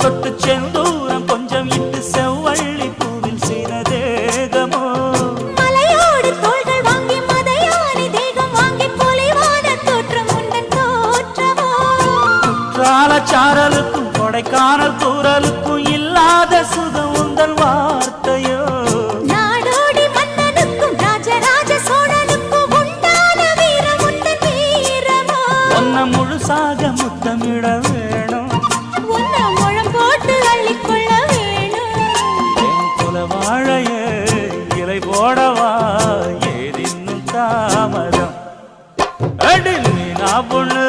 தொட்டு செந்தூரம் கொஞ்சம் இட்டு செவ்வள்ளி பூவில் செய்த தேகமோ மலையோடு தோள்கள் வாங்கி மதையானி தேகம் வாங்கி பொலிவான தோற்றம் உண்டன் தோற்றமோ குற்றால சாரலுக்கும் கொடைக்கானல் தூரலுக்கும் இல்லாத சுகம் உந்தன் வார்த்தையோ நாடோடி மன்னனுக்கும் ராஜராஜ சோழனுக்கும் உண்டான வீரம் உண்டன் வீரமோ ஒன்ன முழுசாக முத்தமிட வேணும் உன்ன முழம் போட்டு அள்ளிக்கொள்ள வேணும் என் குல வாழையே இலை போடவா ஏதின்னும் தாமதம் அடி நீ நான் பொண்ணு